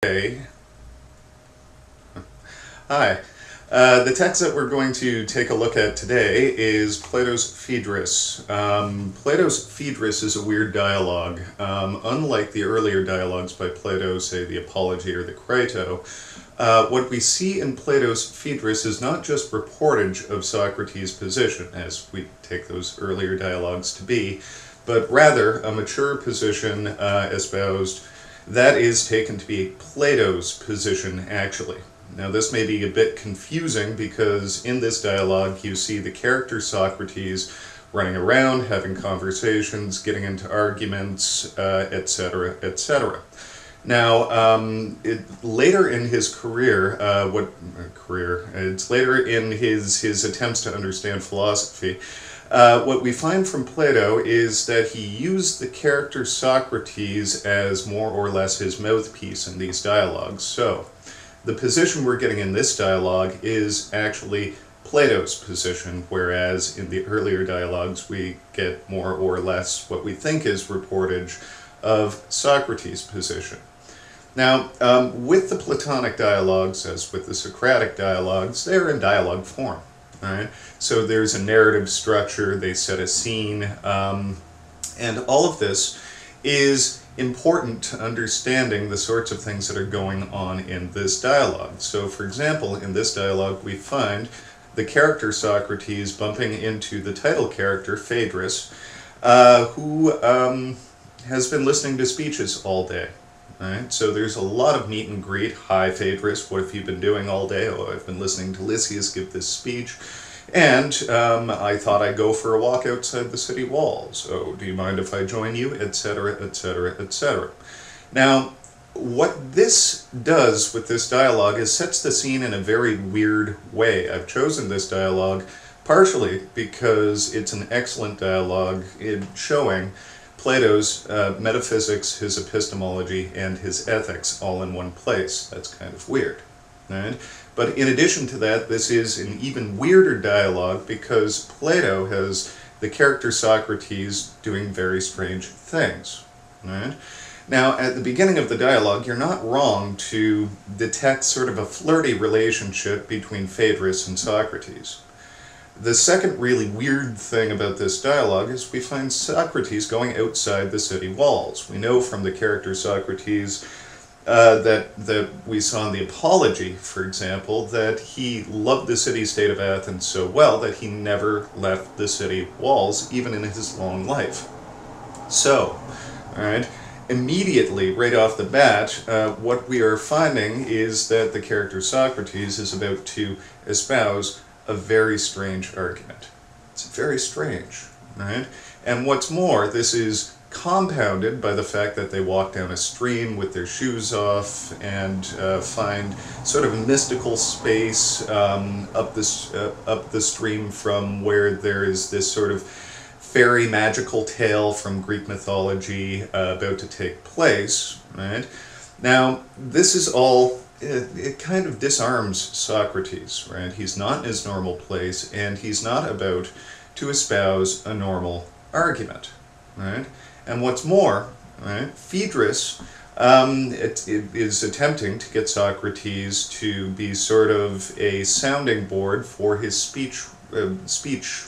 Hey. Hi. The text that we're going to take a look at today is Plato's Phaedrus. Plato's Phaedrus is a weird dialogue. Unlike the earlier dialogues by Plato, say the Apology or the Crito, what we see in Plato's Phaedrus is not just reportage of Socrates' position, as we take those earlier dialogues to be, but rather a mature position espoused that is taken to be Plato's position, actually. Now, this may be a bit confusing because in this dialogue you see the character Socrates running around, having conversations, getting into arguments, etc., etc. Now, later in his career, it's later in his attempts to understand philosophy, what we find from Plato is that he used the character Socrates as more or less his mouthpiece in these dialogues. So, the position we're getting in this dialogue is actually Plato's position, whereas in the earlier dialogues we get more or less what we think is reportage of Socrates' position. Now, with the Platonic dialogues, as with the Socratic dialogues, they're in dialogue form. Right? So there's a narrative structure, they set a scene, and all of this is important to understanding the sorts of things that are going on in this dialogue. So, for example, in this dialogue we find the character Socrates bumping into the title character, Phaedrus, who has been listening to speeches all day. Right? So there's a lot of meet and greet. Hi, Phaedrus, what have you been doing all day? Oh, I've been listening to Lysias give this speech, and I thought I'd go for a walk outside the city walls. Oh, do you mind if I join you? Etc., etc., etc. Now, what this does with this dialogue is sets the scene in a very weird way. I've chosen this dialogue partially because it's an excellent dialogue in showing Plato's metaphysics, his epistemology, and his ethics all in one place. That's kind of weird. Right? But in addition to that, this is an even weirder dialogue because Plato has the character Socrates doing very strange things. Right? Now, at the beginning of the dialogue, you're not wrong to detect sort of a flirty relationship between Phaedrus and Socrates. The second really weird thing about this dialogue is we find Socrates going outside the city walls. We know from the character Socrates that we saw in the Apology, for example, that he loved the city-state of Athens so well that he never left the city walls, even in his long life. So, alright, immediately, right off the bat, what we are finding is that the character Socrates is about to espouse a very strange argument. It's very strange, right? And what's more, this is compounded by the fact that they walk down a stream with their shoes off and find sort of a mystical space up the stream from where there is this sort of fairy magical tale from Greek mythology about to take place, right? Now, this is all it kind of disarms Socrates, right? He's not in his normal place, and he's not about to espouse a normal argument, right? And what's more, right, Phaedrus is attempting to get Socrates to be sort of a sounding board for his speech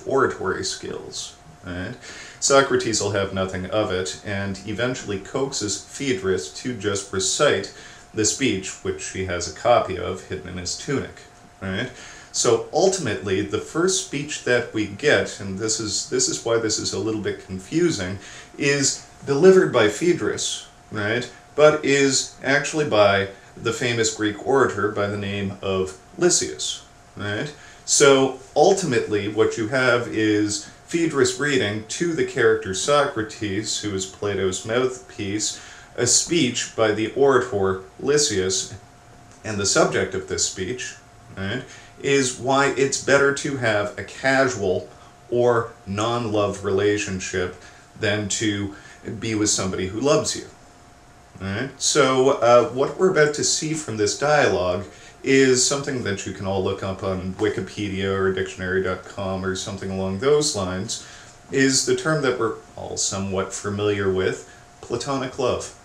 oratory skills, right? Socrates will have nothing of it, and eventually coaxes Phaedrus to just recite the speech, which he has a copy of hidden in his tunic, right? So ultimately, the first speech that we get, and this is why this is a little bit confusing, is delivered by Phaedrus, right? But is actually by the famous Greek orator by the name of Lysias, right? So ultimately, what you have is Phaedrus reading to the character Socrates, who is Plato's mouthpiece, a speech by the orator Lysias, and the subject of this speech, right, is why it's better to have a casual or non-love relationship than to be with somebody who loves you. Right? So what we're about to see from this dialogue is something that you can all look up on Wikipedia or dictionary.com or something along those lines, is the term that we're all somewhat familiar with, Platonic Love.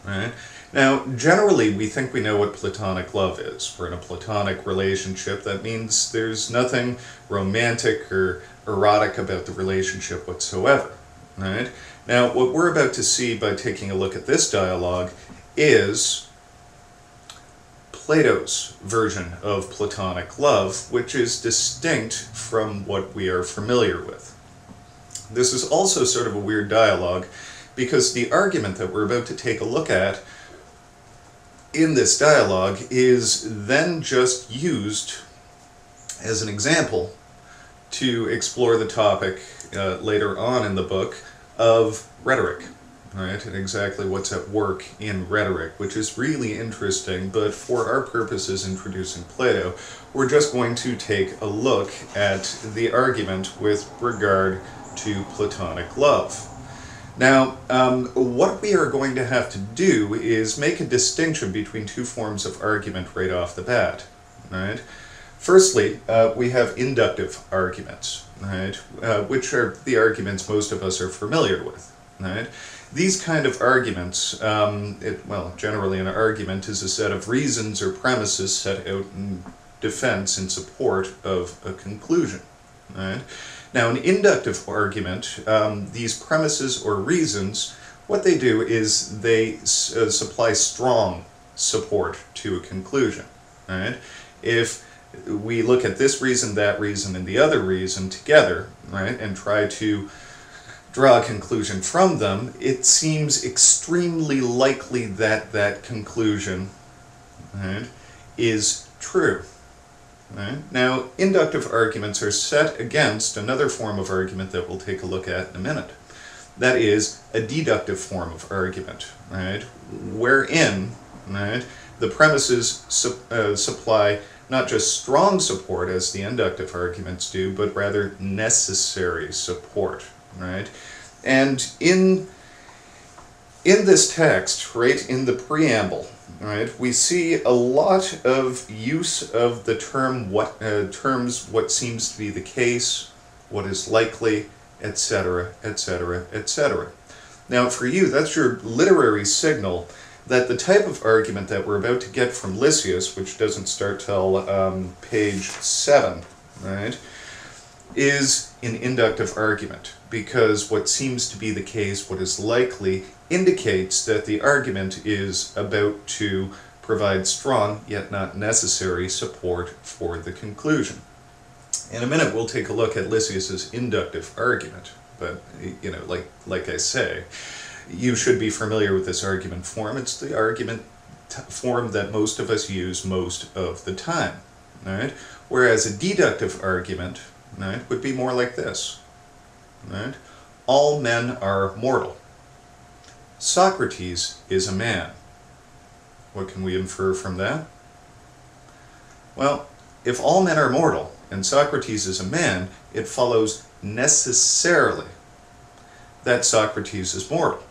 Right? Now, generally, we think we know what Platonic love is. We're in a Platonic relationship. That means there's nothing romantic or erotic about the relationship whatsoever. Right? Now, what we're about to see by taking a look at this dialogue is Plato's version of Platonic love, which is distinct from what we are familiar with. This is also sort of a weird dialogue because the argument that we're about to take a look at in this dialogue is then just used as an example to explore the topic later on in the book of rhetoric, right? And exactly what's at work in rhetoric, which is really interesting, but for our purposes introducing Plato, we're just going to take a look at the argument with regard to Platonic love. Now, what we are going to have to do is make a distinction between two forms of argument right off the bat, right? Firstly, we have inductive arguments, right, which are the arguments most of us are familiar with, right? These kind of arguments, generally an argument is a set of reasons or premises set out in defense in support of a conclusion, right? Now, an inductive argument, these premises or reasons, what they do is they supply strong support to a conclusion, right? If we look at this reason, that reason, and the other reason together, right, and try to draw a conclusion from them, it seems extremely likely that that conclusion, right, is true. Right? Now, inductive arguments are set against another form of argument that we'll take a look at in a minute. That is a deductive form of argument, right? Wherein, right, the premises supply not just strong support as the inductive arguments do, but rather necessary support, right? And in this text, right, in the preamble, right, we see a lot of use of the term terms what seems to be the case, what is likely, etc., etc., etc. Now, for you, that's your literary signal that the type of argument that we're about to get from Lysias, which doesn't start till page 7, right, is an inductive argument, because what seems to be the case, what is likely, indicates that the argument is about to provide strong, yet not necessary, support for the conclusion. In a minute, we'll take a look at Lysias's inductive argument, but, you know, like I say, you should be familiar with this argument form. It's the argument form that most of us use most of the time, right? Whereas a deductive argument, right, would be more like this, right? All men are mortal. Socrates is a man. What can we infer from that? Well, if all men are mortal and Socrates is a man, it follows necessarily that Socrates is mortal.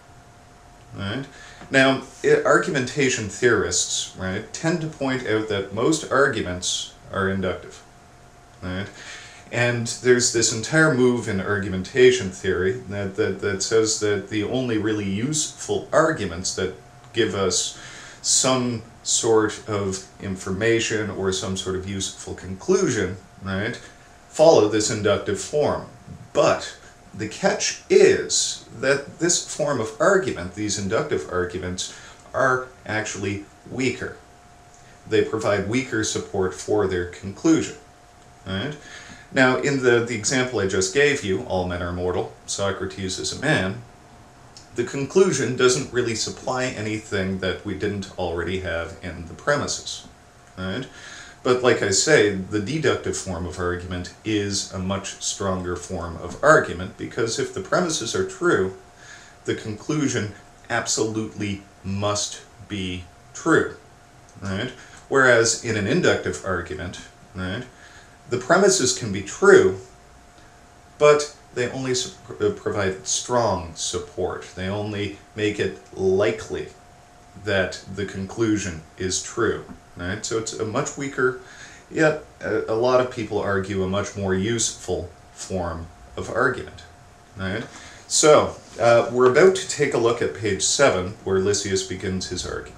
Right? Now, argumentation theorists, right, tend to point out that most arguments are inductive. Right? And there's this entire move in argumentation theory that says that the only really useful arguments that give us some sort of information or some sort of useful conclusion, right, follow this inductive form. But the catch is that this form of argument, these inductive arguments, are actually weaker. They provide weaker support for their conclusion. Right? Now, in the example I just gave you, all men are mortal, Socrates is a man, the conclusion doesn't really supply anything that we didn't already have in the premises. Right? But like I say, the deductive form of argument is a much stronger form of argument, because if the premises are true, the conclusion absolutely must be true. Right? Whereas in an inductive argument, right, the premises can be true, but they only provide strong support. They only make it likely that the conclusion is true. Right? So it's a much weaker, yet a lot of people argue a much more useful form of argument. Right? So we're about to take a look at page 7, where Lysias begins his argument.